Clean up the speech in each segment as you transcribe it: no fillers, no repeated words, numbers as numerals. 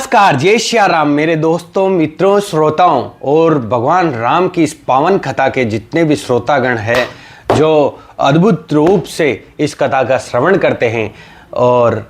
नमस्कार, जय श्री राम मेरे दोस्तों, मित्रों, श्रोताओं और भगवान राम की इस पावन कथा के जितने भी श्रोतागण हैं जो अद्भुत रूप से इस कथा का श्रवण करते हैं। और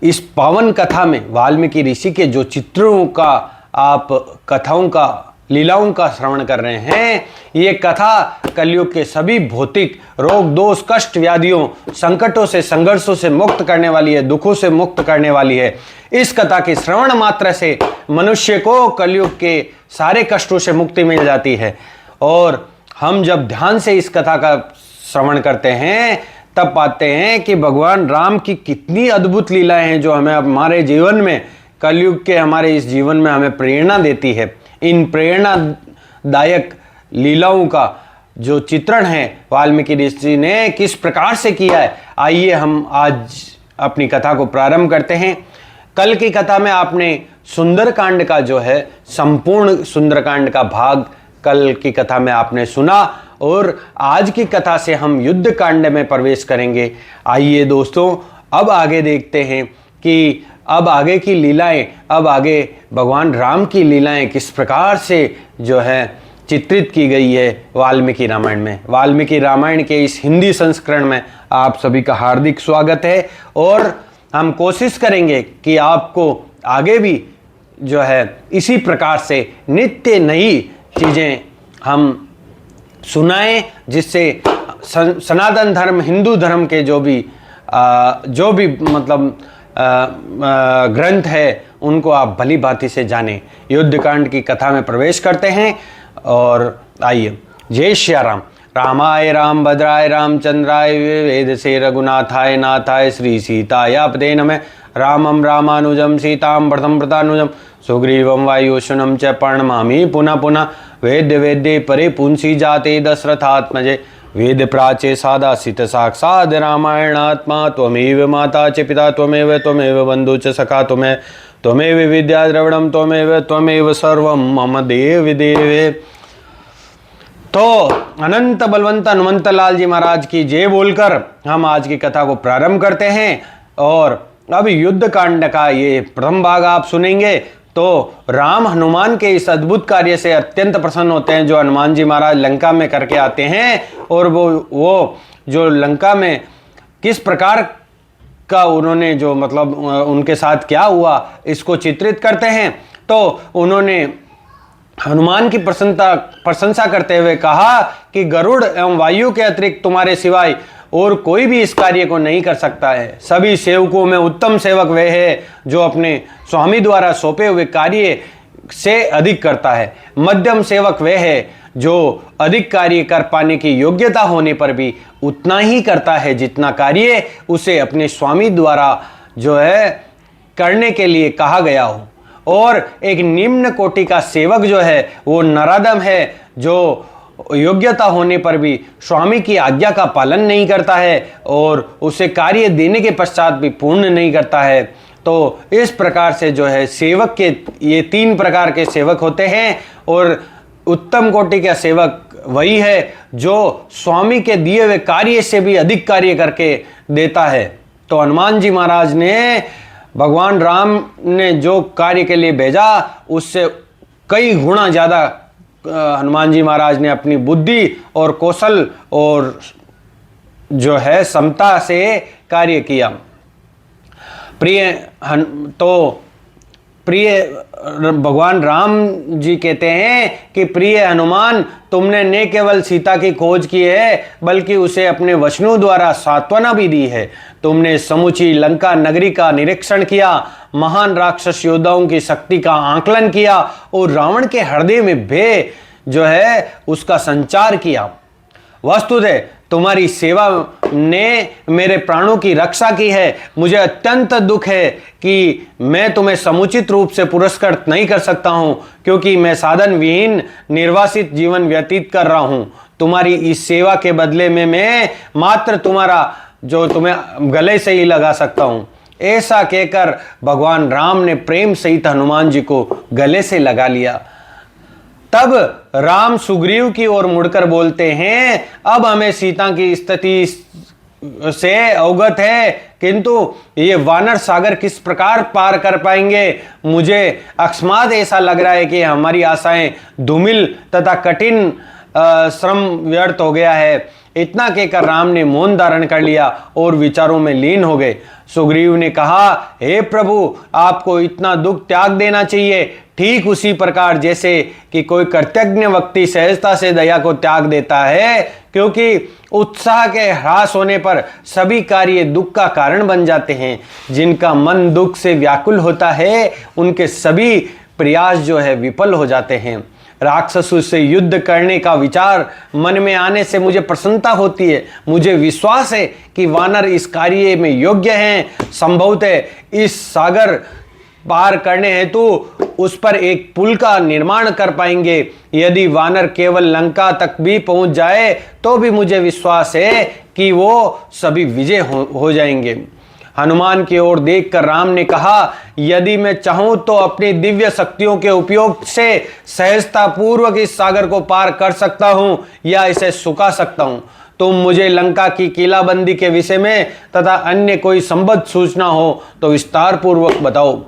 इस पावन कथा में वाल्मीकि ऋषि के जो चित्रों का आप कथाओं का लीलाओं का श्रवण कर रहे हैं, ये कथा कलयुग के सभी भौतिक रोग दोष कष्ट व्याधियों संकटों से संघर्षों से मुक्त करने वाली है, दुखों से मुक्त करने वाली है। इस कथा के श्रवण मात्र से मनुष्य को कलयुग के सारे कष्टों से मुक्ति मिल जाती है। और हम जब ध्यान से इस कथा का श्रवण करते हैं तब पाते हैं कि भगवान राम की कितनी अद्भुत लीलाएं हैं जो हमें हमारे जीवन में, कलयुग के हमारे इस जीवन में हमें प्रेरणा देती है। इन प्रेरणादायक लीलाओं का जो चित्रण है वाल्मीकि ऋषि ने किस प्रकार से किया है, आइए हम आज अपनी कथा को प्रारंभ करते हैं। कल की कथा में आपने सुंदरकांड का जो है संपूर्ण सुंदरकांड का भाग कल की कथा में आपने सुना और आज की कथा से हम युद्ध कांड में प्रवेश करेंगे। आइए दोस्तों, अब आगे देखते हैं कि अब आगे की लीलाएं, अब आगे भगवान राम की लीलाएं किस प्रकार से जो है चित्रित की गई है वाल्मीकि रामायण में। वाल्मीकि रामायण के इस हिंदी संस्करण में आप सभी का हार्दिक स्वागत है और हम कोशिश करेंगे कि आपको आगे भी जो है इसी प्रकार से नित्य नई चीज़ें हम सुनाएं, जिससे सनातन धर्म हिंदू धर्म के जो भी मतलब ग्रंथ है उनको आप भली भांति से जानें। युद्धकांड की कथा में प्रवेश करते हैं और आइए। जय श्री राम। रामाय राम भद्राय रामचंद्राय वेद से रघुनाथाय नाथाय श्री सीताय पते नमः। रामं रामानुजं सीतां प्रथम प्रतानुजं सुग्रीवं वायुषुनं च प्रणमामि पुनः पुनः। वेद्य वेद्ये परे पुंसी जाते दशरथात्मजे वेद प्राचे सादासित साक्षाद रामायणात्मा। त्वमेव माता च पिता त्वमेव बंधु च सखा त्वमेव विद्या द्रविणं त्वमेव सर्वं मम देव देवे। तो अनंत बलवंत हनुमंत लाल जी महाराज की जय बोलकर हम आज की कथा को प्रारंभ करते हैं। और अब युद्ध कांड का ये प्रथम भाग आप सुनेंगे। तो राम हनुमान के इस अद्भुत कार्य से अत्यंत प्रसन्न होते हैं जो हनुमान जी महाराज लंका में करके आते हैं। और वो जो लंका में किस प्रकार का उन्होंने जो मतलब उनके साथ क्या हुआ इसको चित्रित करते हैं। तो उन्होंने हनुमान की प्रशंसा करते हुए कहा कि गरुड़ एवं वायु के अतिरिक्त तुम्हारे सिवाय और कोई भी इस कार्य को नहीं कर सकता है। सभी सेवकों में उत्तम सेवक वह है जो अपने स्वामी द्वारा सौंपे हुए कार्य से अधिक करता है। मध्यम सेवक वह है जो अधिक कार्य कर पाने की योग्यता होने पर भी उतना ही करता है जितना कार्य उसे अपने स्वामी द्वारा जो है करने के लिए कहा गया हो। और एक निम्न कोटि का सेवक जो है वो नराधम है जो योग्यता होने पर भी स्वामी की आज्ञा का पालन नहीं करता है और उसे कार्य देने के पश्चात भी पूर्ण नहीं करता है। तो इस प्रकार से जो है सेवक के ये तीन प्रकार के सेवक होते हैं। और उत्तम कोटि का सेवक वही है जो स्वामी के दिए हुए कार्य से भी अधिक कार्य करके देता है। तो हनुमान जी महाराज ने भगवान राम ने जो कार्य के लिए भेजा उससे कई गुना ज़्यादा हनुमान जी महाराज ने अपनी बुद्धि और कौशल और जो है समता से कार्य किया। प्रिय भगवान राम जी कहते हैं कि प्रिय हनुमान, तुमने न केवल सीता की खोज की है बल्कि उसे अपने वचनों द्वारा सांत्वना भी दी है। तुमने समूची लंका नगरी का निरीक्षण किया, महान राक्षस योद्धाओं की शक्ति का आंकलन किया और रावण के हृदय में भय जो है उसका संचार किया। वस्तुतः तुम्हारी सेवा ने मेरे प्राणों की रक्षा की है। मुझे अत्यंत दुख है कि मैं तुम्हें समुचित रूप से पुरस्कृत नहीं कर सकता हूं क्योंकि मैं साधन विहीन निर्वासित जीवन व्यतीत कर रहा हूं। तुम्हारी इस सेवा के बदले में मैं मात्र तुम्हारा जो तुम्हें गले से ही लगा सकता हूं। ऐसा कहकर भगवान राम ने प्रेम सहित हनुमान जी को गले से लगा लिया। तब राम सुग्रीव की ओर मुड़कर बोलते हैं, अब हमें सीता की स्थिति से अवगत है, किंतु ये वानर सागर किस प्रकार पार कर पाएंगे? मुझे अकस्मात ऐसा लग रहा है कि हमारी आशाएं धूमिल तथा कठिन श्रम व्यर्थ हो गया है। इतना कहकर राम ने मौन धारण कर लिया और विचारों में लीन हो गए। सुग्रीव ने कहा, हे प्रभु, आपको इतना दुख त्याग देना चाहिए, ठीक उसी प्रकार जैसे कि कोई कृतज्ञ व्यक्ति सहजता से दया को त्याग देता है, क्योंकि उत्साह के ह्रास होने पर सभी कार्य दुख का कारण बन जाते हैं। जिनका मन दुख से व्याकुल होता है, उनके सभी प्रयास जो है विफल हो जाते हैं। राक्षसों से युद्ध करने का विचार मन में आने से मुझे प्रसन्नता होती है। मुझे विश्वास है कि वानर इस कार्य में योग्य हैं। संभवतः इस सागर पार करने हेतु उस पर एक पुल का निर्माण कर पाएंगे। यदि वानर केवल लंका तक भी पहुंच जाए तो भी मुझे विश्वास है कि वो सभी विजय हो जाएंगे। हनुमान की ओर देखकर राम ने कहा, यदि मैं चाहूं तो अपनी दिव्य शक्तियों के उपयोग से सहजता पूर्वक इस सागर को पार कर सकता हूं या इसे सुखा सकता हूं। तुम मुझे लंका की किलाबंदी के विषय में तथा अन्य कोई संबद्ध सूचना हो तो विस्तार पूर्वक बताओ।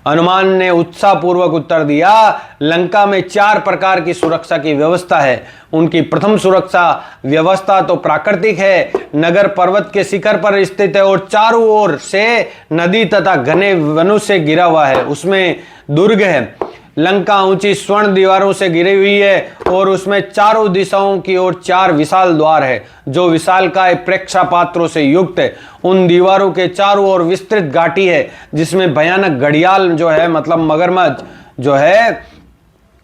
हनुमान ने उत्साह पूर्वक उत्तर दिया, लंका में 4 प्रकार की सुरक्षा की व्यवस्था है। उनकी प्रथम सुरक्षा व्यवस्था तो प्राकृतिक है। नगर पर्वत के शिखर पर स्थित है और चारों ओर से नदी तथा घने वनों से घिरा हुआ है। उसमें दुर्ग है। लंका ऊंची स्वर्ण दीवारों से घिरी हुई है और उसमें चारों दिशाओं की ओर 4 विशाल द्वार है, जो विशालकाय प्रेक्षापात्रों से युक्त है। उन दीवारों के चारों ओर विस्तृत घाटी है, जिसमें भयानक घड़ियाल जो है, मतलब मगरमच्छ जो है,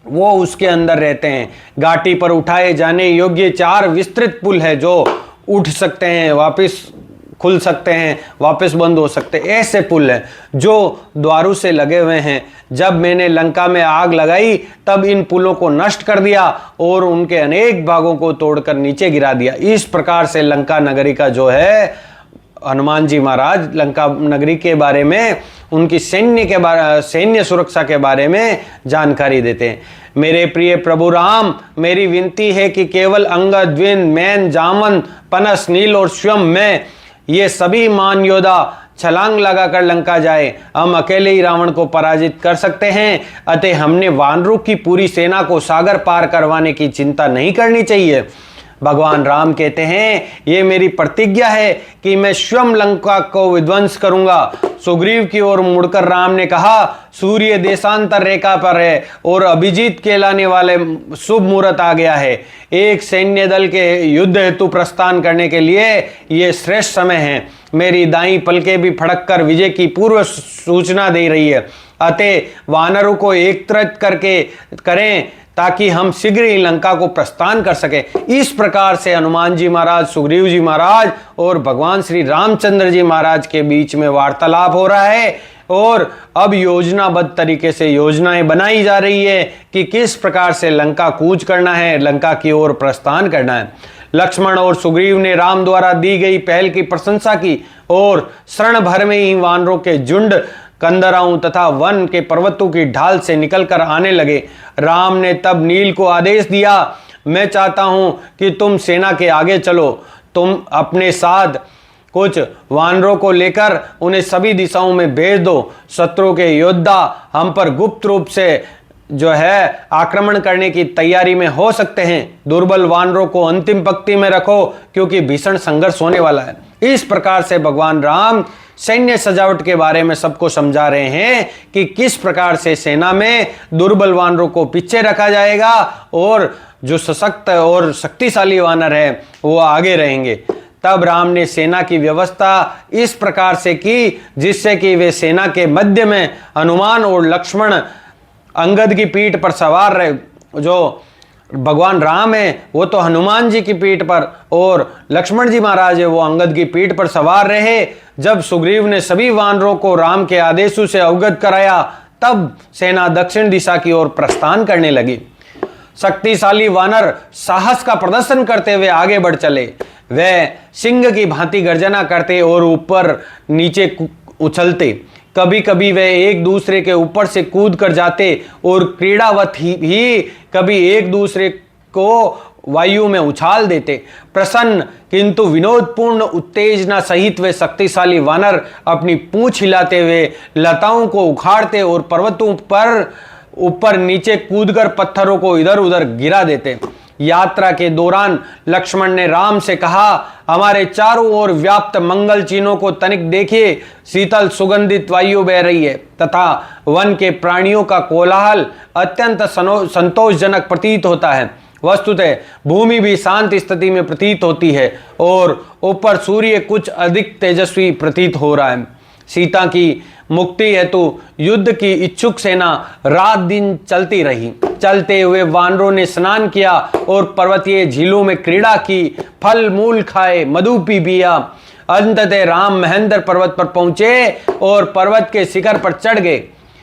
वो उसके अंदर रहते हैं। घाटी पर उठाए जाने योग्य 4 विस्तृत पुल है, जो उठ सकते हैं, वापस खुल सकते हैं, वापस बंद हो सकते हैं। ऐसे पुल हैं जो द्वारों से लगे हुए हैं। जब मैंने लंका में आग लगाई तब इन पुलों को नष्ट कर दिया और उनके अनेक भागों को तोड़कर नीचे गिरा दिया। इस प्रकार से लंका नगरी का जो है, हनुमान जी महाराज लंका नगरी के बारे में, उनकी सैन्य सुरक्षा के बारे में जानकारी देते हैं। मेरे प्रिय प्रभु राम, मेरी विनती है कि केवल अंगद, द्विंद, मैन, जामन, पनस, नील और स्वयं मैं, ये सभी मान योद्धा छलांग लगाकर लंका जाए। हम अकेले ही रावण को पराजित कर सकते हैं, अतः हमने वानरों की पूरी सेना को सागर पार करवाने की चिंता नहीं करनी चाहिए। भगवान राम कहते हैं, ये मेरी प्रतिज्ञा है कि मैं स्वयं लंका को विध्वंस करूंगा। सुग्रीव की ओर मुड़कर राम ने कहा, सूर्य देशांतर रेखा पर है और अभिजीत कहलाने वाले शुभ मुहूर्त आ गया है। एक सैन्य दल के युद्ध हेतु प्रस्थान करने के लिए ये श्रेष्ठ समय है। मेरी दाईं पलकें भी फड़क कर विजय की पूर्व सूचना दे रही है। अतः वानरों को एकत्रित करके करें ताकि हम शीघ्र ही लंका को प्रस्थान कर सके। इस प्रकार से हनुमान जी महाराज, सुग्रीव जी महाराज और भगवान श्री रामचंद्र जी महाराज के बीच में वार्तालाप हो रहा है और अब योजनाबद्ध तरीके से योजनाएं बनाई जा रही है कि किस प्रकार से लंका कूच करना है, लंका की ओर प्रस्थान करना है। लक्ष्मण और सुग्रीव ने राम द्वारा दी गई पहल की प्रशंसा की और क्षण भर में ही वानरों के झुंड कंदराओं तथा वन के पर्वतों की ढाल से निकलकर आने लगे। राम ने तब नील को आदेश दिया, मैं चाहता हूं कि तुम सेना के आगे चलो। तुम अपने साथ कुछ वानरों को लेकर उन्हें सभी दिशाओं में भेज दो। शत्रु के योद्धा हम पर गुप्त रूप से जो है आक्रमण करने की तैयारी में हो सकते हैं। दुर्बल वानरों को अंतिम पंक्ति में रखो, क्योंकि भीषण संघर्ष होने वाला है। इस प्रकार से भगवान राम सैन्य सजावट के बारे में सबको समझा रहे हैं कि किस प्रकार से सेना में दुर्बल वानरों को पीछे रखा जाएगा और जो सशक्त और शक्तिशाली वानर है वो आगे रहेंगे। तब राम ने सेना की व्यवस्था इस प्रकार से की जिससे कि वे सेना के मध्य में हनुमान और लक्ष्मण अंगद की पीठ पर सवार रहे। जो भगवान राम है वो तो हनुमान जी की पीठ पर और लक्ष्मण जी महाराज है वो अंगद की पीठ पर सवार रहे। जब सुग्रीव ने सभी वानरों को राम के आदेशों से अवगत कराया तब सेना दक्षिण दिशा की ओर प्रस्थान करने लगी। शक्तिशाली वानर साहस का प्रदर्शन करते हुए आगे बढ़ चले। वे सिंह की भांति गर्जना करते और ऊपर नीचे उछलते। कभी कभी वे एक दूसरे के ऊपर से कूद कर जाते और क्रीड़ावत ही कभी एक दूसरे को वायु में उछाल देते। प्रसन्न किंतु विनोदपूर्ण उत्तेजना सहित वे शक्तिशाली वानर अपनी पूंछ हिलाते हुए लताओं को उखाड़ते और पर्वतों पर ऊपर नीचे कूदकर पत्थरों को इधर उधर गिरा देते। यात्रा के दौरान लक्ष्मण ने राम से कहा, हमारे चारों ओर व्याप्त मंगल चिन्हों को तनिक देखिए। शीतल सुगंधित वायु बह रही है तथा वन के प्राणियों का कोलाहल अत्यंत संतोषजनक प्रतीत होता है। वस्तुतः भूमि भी शांत स्थिति में प्रतीत होती है और ऊपर सूर्य कुछ अधिक तेजस्वी प्रतीत हो रहा है। सीता की मुक्ति हेतु युद्ध की इच्छुक सेना रात दिन चलती रही। चलते हुए वानरों ने स्नान किया और पर्वतीय झीलों में क्रीड़ा की, फल मूल खाए, मधु पी पिया। अंततः राम महेंद्र पर्वत पर पहुंचे और पर्वत के शिखर पर चढ़ गए।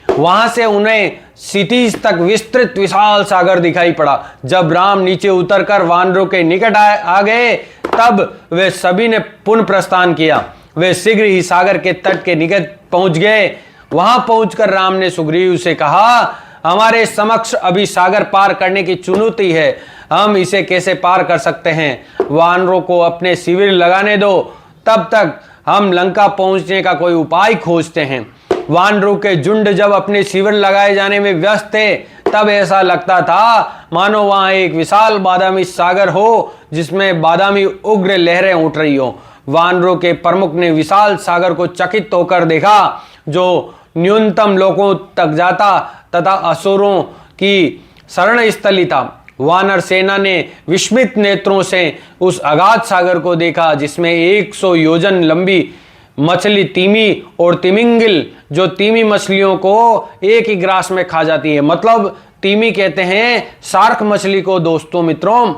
वहां से उन्हें क्षितिज तक विस्तृत विशाल सागर दिखाई पड़ा। जब राम नीचे उतरकर वानरों के निकट आ गए तब वे सभी ने पुनः प्रस्थान किया। वे शीघ्र ही सागर के तट के निकट पहुंच गए। वहां पहुंचकर राम ने सुग्रीव से कहा, हमारे समक्ष अभी सागर पार करने की चुनौती है, हम इसे कैसे पार कर सकते हैं? वानरों को अपने शिविर लगाने दो, तब तक हम लंका पहुंचने का कोई उपाय खोजते हैं। वानरों के झुंड जब अपने शिविर लगाए जाने में व्यस्त थे तब ऐसा लगता था मानो वहां एक विशाल बादामी सागर हो जिसमें बादामी उग्र लहरें उठ रही हो। वानरों के प्रमुख ने विशाल सागर को चकित होकर देखा जो न्यूनतम लोकों तक जाता तथा असुरों की शरण स्थली था। वानर सेना ने विस्मित नेत्रों से उस अगाध सागर को देखा जिसमें 100 योजन लंबी मछली तीमी और तिमिंगिल, जो तीमी मछलियों को एक ही ग्रास में खा जाती है। मतलब तीमी कहते हैं शार्क मछली को दोस्तों मित्रों,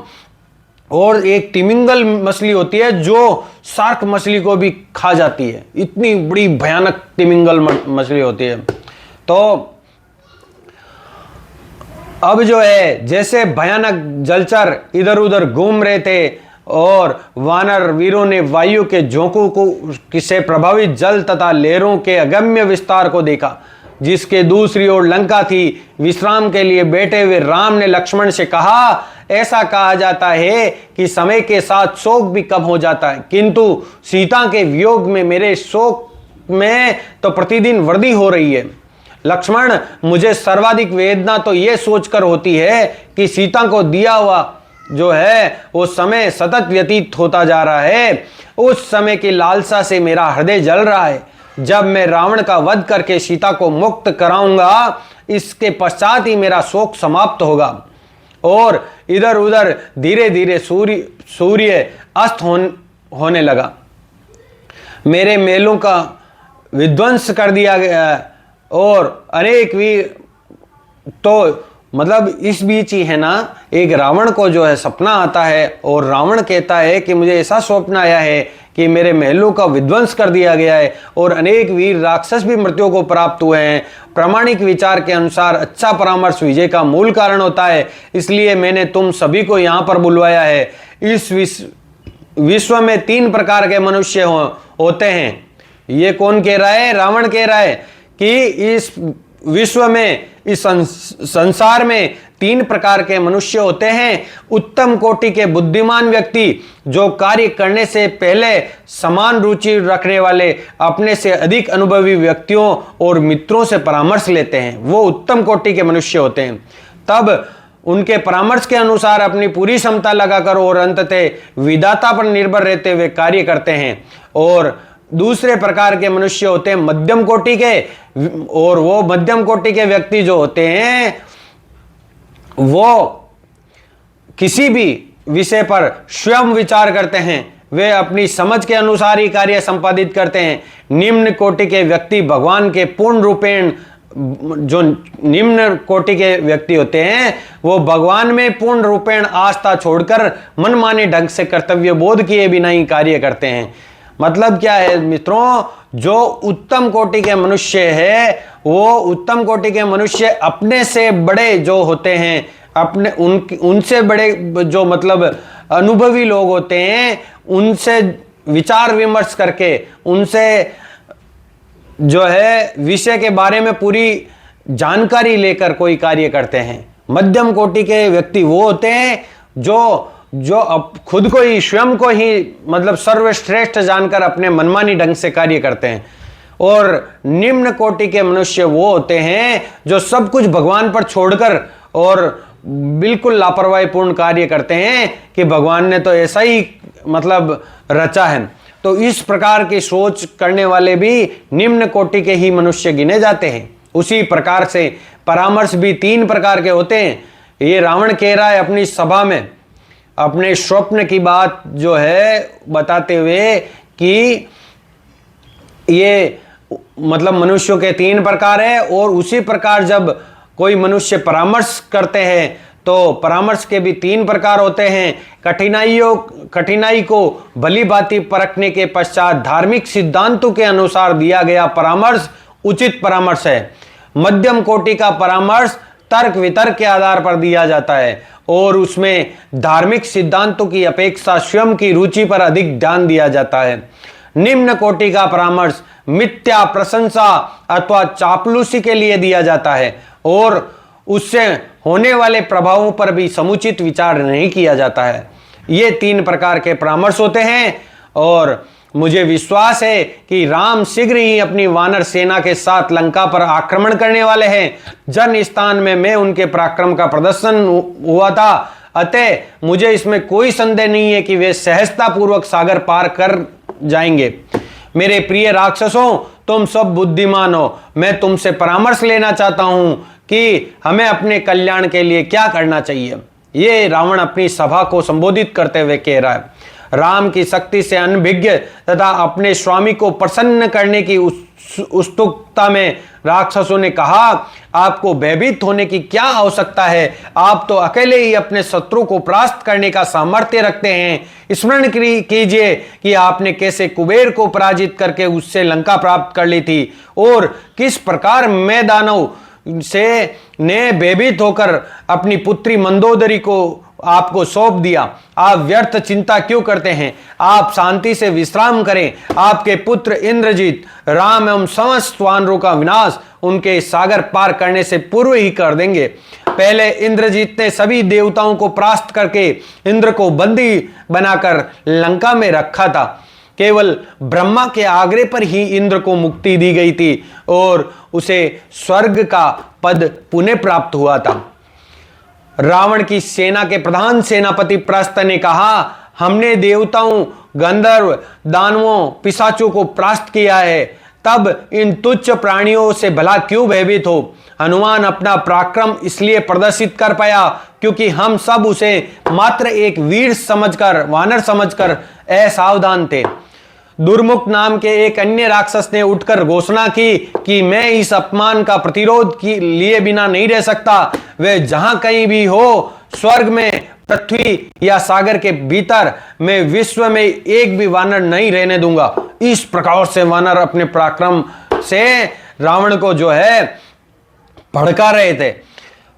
और एक तिमिंगल मछली होती है जो शार्क मछली को भी खा जाती है। इतनी बड़ी भयानक तिमिंगल मछली होती है। तो अब जो है जैसे भयानक जलचर इधर उधर घूम रहे थे और वानर वीरों ने वायु के झोंकों को से प्रभावित जल तथा लहरों के अगम्य विस्तार को देखा जिसके दूसरी ओर लंका थी। विश्राम के लिए बैठे हुए राम ने लक्ष्मण से कहा, ऐसा कहा जाता है कि समय के साथ शोक भी कम हो जाता है, किंतु सीता के वियोग में मेरे शोक में तो प्रतिदिन वृद्धि हो रही है। लक्ष्मण, मुझे सर्वाधिक वेदना तो यह सोचकर होती है कि सीता को दिया हुआ जो है वो समय सतत व्यतीत होता जा रहा है। उस समय की लालसा से मेरा हृदय जल रहा है। जब मैं रावण का वध करके सीता को मुक्त कराऊंगा, इसके पश्चात ही मेरा शोक समाप्त होगा। और इधर उधर धीरे धीरे सूर्य अस्त होने लगा। मेरे महलों का विध्वंस कर दिया गया और अनेक वीर, तो मतलब इस बीच ही है ना, एक रावण को जो है सपना आता है और रावण कहता है कि मुझे ऐसा स्वप्न आया है कि मेरे महलों का विध्वंस कर दिया गया है और अनेक वीर राक्षस भी मृत्यु को प्राप्त हुए हैं। प्रामाणिक विचार के अनुसार अच्छा परामर्श विजय का मूल कारण होता है, इसलिए मैंने तुम सभी को यहाँ पर बुलवाया है। इस विश्व में 3 प्रकार के मनुष्य होते हैं। ये कौन कह रहा है? रावण कह रहा है कि इस विश्व में, इस संसार में 3 प्रकार के मनुष्य होते हैं। उत्तम कोटि के बुद्धिमान व्यक्ति जो कार्य करने से पहले समान रुचि रखने वाले, अपने से अधिक अनुभवी व्यक्तियों और मित्रों से परामर्श लेते हैं, वो उत्तम कोटि के मनुष्य होते हैं। तब उनके परामर्श के अनुसार अपनी पूरी क्षमता लगाकर और अंततः विधाता पर निर्भर रहते हुए कार्य करते हैं। और दूसरे प्रकार के मनुष्य होते हैं मध्यम कोटि के, और वो मध्यम कोटि के व्यक्ति जो होते हैं वो किसी भी विषय पर स्वयं विचार करते हैं, वे अपनी समझ के अनुसार ही कार्य संपादित करते हैं। निम्न कोटि के व्यक्ति भगवान के पूर्ण रूपेण, जो निम्न कोटि के व्यक्ति होते हैं वो भगवान में पूर्ण रूपेण आस्था छोड़कर मनमाने ढंग से कर्तव्य बोध किए बिना ही कार्य करते हैं। मतलब क्या है मित्रों, जो उत्तम कोटि के मनुष्य है वो उत्तम कोटि के मनुष्य अपने से बड़े जो होते हैं, अपने उनसे बड़े जो मतलब अनुभवी लोग होते हैं, उनसे विचार विमर्श करके, उनसे जो है विषय के बारे में पूरी जानकारी लेकर कोई कार्य करते हैं। मध्यम कोटि के व्यक्ति वो होते हैं जो जो खुद को ही, स्वयं को ही मतलब सर्वश्रेष्ठ जानकर अपने मनमानी ढंग से कार्य करते हैं। और निम्न कोटि के मनुष्य वो होते हैं जो सब कुछ भगवान पर छोड़कर और बिल्कुल लापरवाही पूर्ण कार्य करते हैं कि भगवान ने तो ऐसा ही मतलब रचा है। तो इस प्रकार की सोच करने वाले भी निम्न कोटि के ही मनुष्य गिने जाते हैं। उसी प्रकार से परामर्श भी 3 प्रकार के होते हैं। ये रावण कह रहा है अपनी सभा में अपने स्वप्न की बात जो है बताते हुए कि ये मतलब मनुष्यों के 3 प्रकार है, और उसी प्रकार जब कोई मनुष्य परामर्श करते हैं तो परामर्श के भी 3 प्रकार होते हैं। कठिनाई को भली भांति परखने के पश्चात धार्मिक सिद्धांतों के अनुसार दिया गया परामर्श उचित परामर्श है। मध्यम कोटि का परामर्श तर्क वितर्क के आधार पर दिया जाता है और उसमें धार्मिक सिद्धांतों की अपेक्षा स्वयं की रुचि पर अधिक ध्यान दिया जाता है। निम्न कोटि का परामर्श मिथ्या प्रशंसा अथवा चापलूसी के लिए दिया जाता है और उससे होने वाले प्रभावों पर भी समुचित विचार नहीं किया जाता है। ये 3 प्रकार के परामर्श होते हैं और मुझे विश्वास है कि राम शीघ्र ही अपनी वानर सेना के साथ लंका पर आक्रमण करने वाले हैं। जन स्थान में मैं उनके पराक्रम का प्रदर्शन हुआ था, अतः मुझे इसमें कोई संदेह नहीं है कि वे सहजता पूर्वक सागर पार कर जाएंगे। मेरे प्रिय राक्षसों, तुम सब बुद्धिमान हो। मैं तुमसे परामर्श लेना चाहता हूं कि हमें अपने कल्याण के लिए क्या करना चाहिए। ये रावण अपनी सभा को संबोधित करते हुए कह रहा है। राम की शक्ति से अनभिज्ञ तथा अपने स्वामी को प्रसन्न करने की उत्सुकता में राक्षसों ने कहा, आपको भयभीत होने की क्या आवश्यकता है? आप तो अकेले ही अपने शत्रु को परास्त करने का सामर्थ्य रखते हैं। स्मरण कीजिए कि आपने कैसे कुबेर को पराजित करके उससे लंका प्राप्त कर ली थी और किस प्रकार मैं दानव से ने भयभीत होकर अपनी पुत्री मंदोदरी को आपको सौंप दिया। आप व्यर्थ चिंता क्यों करते हैं? आप शांति से विश्राम करें। आपके पुत्र इंद्रजीत राम एवं समस्त वानरों का विनाश उनके सागर पार करने से पूर्व ही कर देंगे। पहले इंद्रजीत ने सभी देवताओं को परास्त करके इंद्र को बंदी बनाकर लंका में रखा था। केवल ब्रह्मा के आग्रह पर ही इंद्र को मुक्ति दी गई थी और उसे स्वर्ग का पद पुनः प्राप्त हुआ था। रावण की सेना के प्रधान सेनापति प्रस्थ ने कहा, हमने देवताओं, गंधर्व, दानवों, पिशाचों को परास्त किया है, तब इन तुच्छ प्राणियों से भला क्यों भयभीत हो? हनुमान अपना पराक्रम इसलिए प्रदर्शित कर पाया क्योंकि हम सब उसे मात्र एक वीर समझकर, वानर समझकर असावधान थे। दुर्मुख नाम के एक अन्य राक्षस ने उठकर घोषणा की कि मैं इस अपमान का प्रतिरोध लिए बिना नहीं रह सकता। वे जहां कहीं भी हो, स्वर्ग में, पृथ्वी या सागर के भीतर, मैं विश्व में एक भी वानर नहीं रहने दूंगा। इस प्रकार से वानर अपने पराक्रम से रावण को जो है भड़का रहे थे।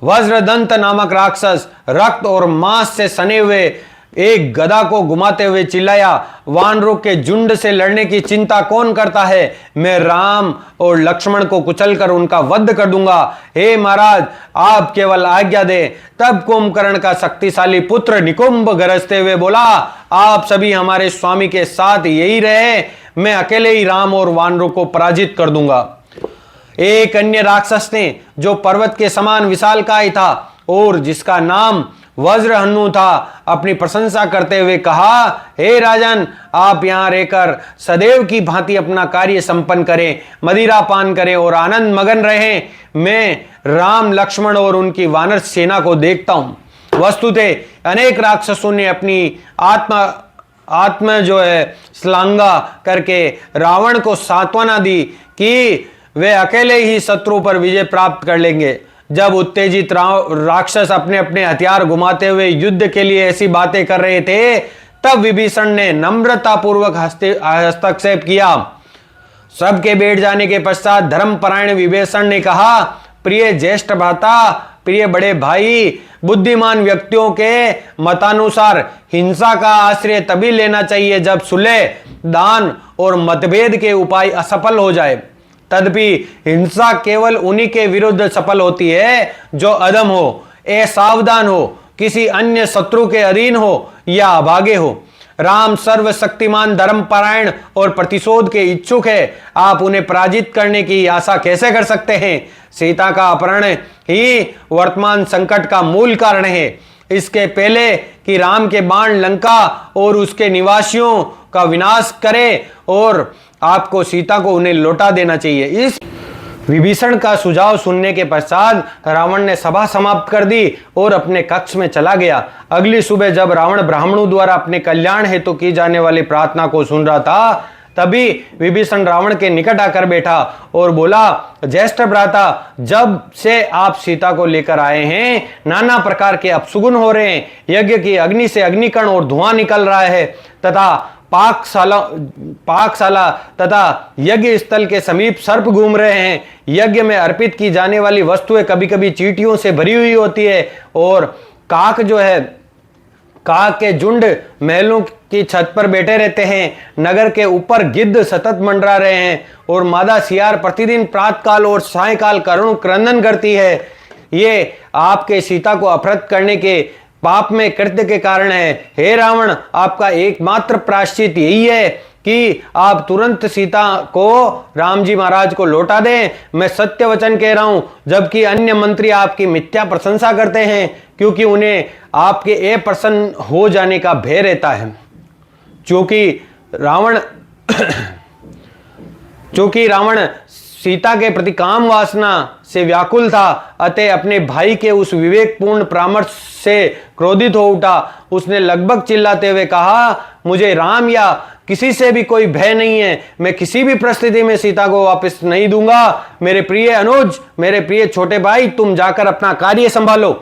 वज्रदंत नामक राक्षस रक्त और मांस से सने हुए एक गदा को घुमाते हुए चिल्लाया, वानरों के झुंड से लड़ने की चिंता कौन करता है? मैं राम और लक्ष्मण को कुचलकर उनका वध कर दूंगा। हे महाराज, आप केवल आज्ञा दे। तब कुंभकर्ण का शक्तिशाली पुत्र निकुंभ गरजते हुए बोला, आप सभी हमारे स्वामी के साथ यही रहे, मैं अकेले ही राम और वानरों को पराजित कर दूंगा। एक अन्य राक्षस ने, जो पर्वत के समान विशालकाय था और जिसका नाम वज्रहनु था, अपनी प्रशंसा करते हुए कहा, हे राजन, आप यहाँ रहकर सदैव की भांति अपना कार्य संपन्न करें, मदिरा पान करें और आनंद मगन रहें। मैं राम, लक्ष्मण और उनकी वानर सेना को देखता हूं। वस्तुतः अनेक राक्षसों ने अपनी आत्मा जो है श्लाघा करके रावण को सांत्वना दी कि वे अकेले ही शत्रु पर विजय प्राप्त कर लेंगे। जब उत्तेजित राक्षस अपने अपने हथियार घुमाते हुए युद्ध के लिए ऐसी बातें कर रहे थे, तब विभीषण ने नम्रतापूर्वक हस्तक्षेप किया। सबके बैठ जाने के पश्चात धर्मपरायण विभीषण ने कहा, प्रिय ज्येष्ठ भ्राता, प्रिय बड़े भाई, बुद्धिमान व्यक्तियों के मतानुसार हिंसा का आश्रय तभी लेना चाहिए जब सुलह, दान और मतभेद के उपाय असफल हो जाए। तदपि हिंसा केवल उन्हीं के विरुद्ध सफल होती है जो अधम हो, असावधान हो, किसी अन्य शत्रु के अधीन हो या अभागे हो। राम सर्वशक्तिमान, धर्मपरायण और प्रतिशोध के इच्छुक है। आप उन्हें पराजित करने की आशा कैसे कर सकते हैं? सीता का अपहरण ही वर्तमान संकट का मूल कारण है। इसके पहले कि राम के बाण लंका और उसके निवासियों का विनाश करे, और आपको सीता को उन्हें लौटा देना चाहिए। इस विभीषण का सुझाव सुनने के पश्चात रावण ने सभा समाप्त कर दी और अपने कक्ष में चला गया। अगली सुबह जब रावण ब्राह्मणों द्वारा अपने कल्याण हेतु की जाने वाली प्रार्थना को सुन रहा था, तभी विभीषण रावण के निकट आकर बैठा और बोला, ज्येष्ठ भ्राता, जब से आप सीता को लेकर आए हैं नाना प्रकार के अपशुगुन हो रहे हैं। यज्ञ की अग्नि से अग्निकण और धुआं निकल रहा है तथा पाकशाला तथा यज्ञ स्थल के समीप सर्प घूम रहे हैं। यज्ञ में अर्पित की जाने वाली वस्तुएं कभी कभी चींटियों से भरी हुई होती है, और काक के झुंड महलों की छत पर बैठे रहते हैं। नगर के ऊपर गिद्ध सतत मंडरा रहे हैं, और मादा सियार प्रतिदिन प्रातःकाल और सायंकाल करुण क्रंदन करती है। ये आपके सीता को अपहृत करने के पाप में कृत्य के कारण है। हे रावण, आपका एकमात्र प्रायश्चित यही है कि आप तुरंत सीता को राम जी महाराज को लौटा दें। मैं सत्य वचन कह रहा हूं, जबकि अन्य मंत्री आपकी मिथ्या प्रशंसा करते हैं, क्योंकि उन्हें आपके अप्रसन्न हो जाने का भय रहता है। क्योंकि रावण सीता के प्रति काम वासना से व्याकुल था, अतः अपने भाई के उस विवेकपूर्ण परामर्श से क्रोधित हो उठा। उसने लगभग चिल्लाते हुए कहा, मुझे राम या किसी से भी कोई भय नहीं है। मैं किसी भी परिस्थिति में सीता को वापस नहीं दूंगा। मेरे प्रिय अनुज, मेरे प्रिय छोटे भाई, तुम जाकर अपना कार्य संभालो।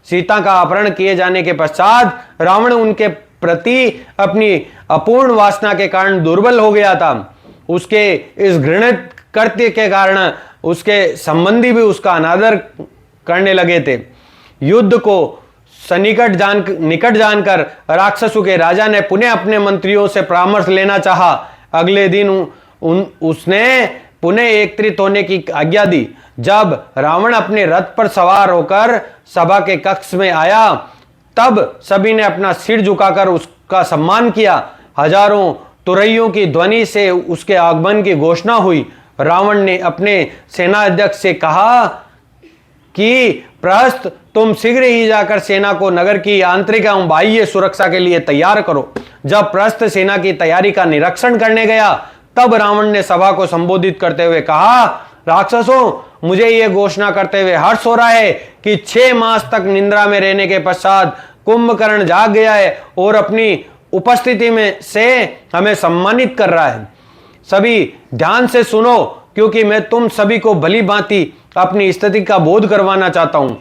सीता का अपहरण किए जाने के पश्चात रावण उनके प्रति अपनी अपूर्ण वासना के कारण दुर्बल हो गया था। उसके इस घृणित कृत्य के कारण उसके संबंधी भी उसका अनादर करने लगे थे। युद्ध को निकट जानकर राक्षसों के राजा ने पुनः अपने मंत्रियों से परामर्श लेना चाहा। अगले दिन उसने पुनः एकत्रित होने की आज्ञा दी। जब रावण अपने रथ पर सवार होकर सभा के कक्ष में आया, तब सभी ने अपना सिर झुकाकर उसका सम्मान किया। हजारों तुरैयों की ध्वनि से उसके आगमन की घोषणा हुई। रावण ने अपने सेनाध्यक्ष से कहा कि प्रहस्त, तुम शीघ्र ही जाकर सेना को नगर की आंतरिक एवं बाह्य सुरक्षा के लिए तैयार करो। जब प्रहस्त सेना की तैयारी का निरीक्षण करने गया, तब रावण ने सभा को संबोधित करते हुए कहा, राक्षसों, मुझे यह घोषणा करते हुए हर्ष हो रहा है कि 6 मास तक निद्रा में रहने के पश्चात कुंभकर्ण जाग गया है और अपनी उपस्थिति में से हमें सम्मानित कर रहा है। सभी ध्यान से सुनो, क्योंकि मैं तुम सभी को भली भांति अपनी स्थिति का बोध करवाना चाहता हूं।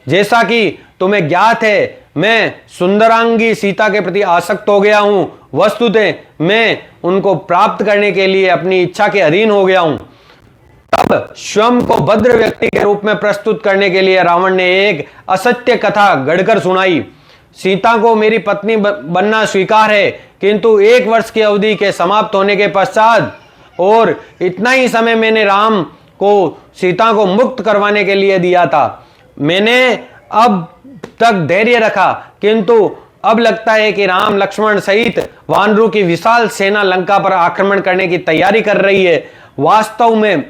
जैसा कि तुम्हें ज्ञात है, मैं सुंदरांगी सीता के प्रति आसक्त हो गया हूं। वस्तुतः मैं उनको प्राप्त करने के लिए अपनी इच्छा के अधीन हो गया हूं। तब स्वयं को भद्र व्यक्ति के रूप में प्रस्तुत करने के लिए रावण ने एक असत्य कथा गढ़कर सुनाई। सीता को मेरी पत्नी बनना स्वीकार है, किंतु 1 वर्ष की अवधि के समाप्त होने के पश्चात और इतना ही समय मैंने राम को सीता को मुक्त करवाने के लिए दिया था। मैंने अब तक धैर्य रखा, किंतु अब लगता है कि राम लक्ष्मण सहित वानरों की विशाल सेना लंका पर आक्रमण करने की तैयारी कर रही है। वास्तव में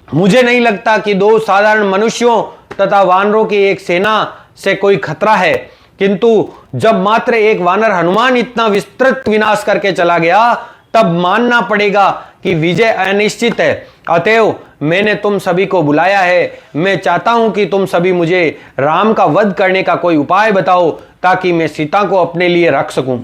मुझे नहीं लगता कि 2 साधारण मनुष्यों तथा वानरों की एक सेना से कोई खतरा है, किंतु जब मात्र एक वानर हनुमान इतना विस्तृत विनाश करके चला गया, तब मानना पड़ेगा कि विजय अनिश्चित है। अतएव मैंने तुम सभी को बुलाया है। मैं चाहता हूं कि तुम सभी मुझे राम का वध करने का कोई उपाय बताओ, ताकि मैं सीता को अपने लिए रख सकूं।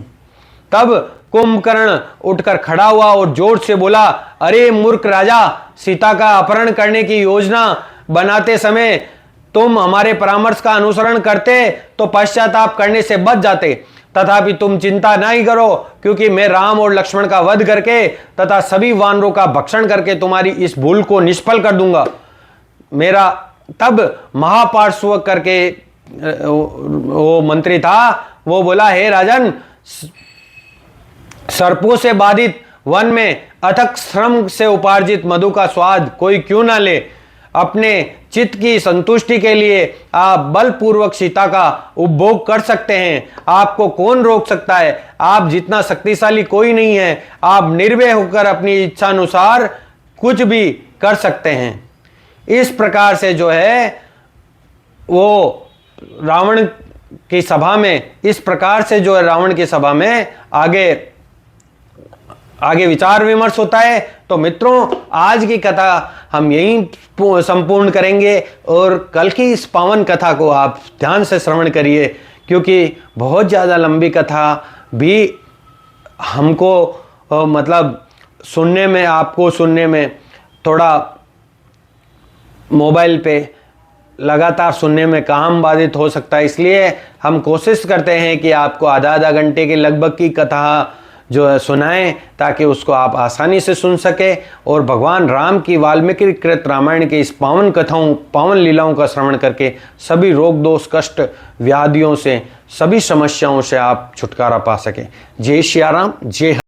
तब कुंभकर्ण उठकर खड़ा हुआ और जोर से बोला, अरे मूर्ख राजा, सीता का अपहरण करने की योजना बनाते समय तुम हमारे परामर्श का अनुसरण करते तो पश्चाताप करने से बच जाते। तथापि तुम चिंता नहीं करो, क्योंकि मैं राम और लक्ष्मण का वध करके तथा सभी वानरों का भक्षण करके तुम्हारी इस भूल को निष्फल कर दूंगा। मेरा तब महापार्श्व करके वो मंत्री था, वो बोला, हे राजन, सर्पों से बाधित वन में अथक श्रम से उपार्जित मधु का स्वाद कोई क्यों ना ले। अपने चित्त की संतुष्टि के लिए आप बलपूर्वक सीता का उपभोग कर सकते हैं। आपको कौन रोक सकता है? आप जितना शक्तिशाली कोई नहीं है। आप निर्भय होकर अपनी इच्छा अनुसार कुछ भी कर सकते हैं। इस प्रकार से जो है वो रावण की सभा में, इस प्रकार से जो है रावण की सभा में आगे विचार विमर्श होता है। तो मित्रों, आज की कथा हम यहीं संपूर्ण करेंगे और कल की इस पावन कथा को आप ध्यान से श्रवण करिए, क्योंकि बहुत ज़्यादा लंबी कथा भी हमको मतलब सुनने में, आपको सुनने में थोड़ा मोबाइल पे लगातार सुनने में काम बाधित हो सकता है। इसलिए हम कोशिश करते हैं कि आपको आधा घंटे के लगभग की कथा जो है सुनाएं, ताकि उसको आप आसानी से सुन सके और भगवान राम की वाल्मीकि कृत रामायण के इस पावन कथाओं, पावन लीलाओं का श्रवण करके सभी रोग दोष कष्ट व्याधियों से, सभी समस्याओं से आप छुटकारा पा सकें। जय सिया राम, जय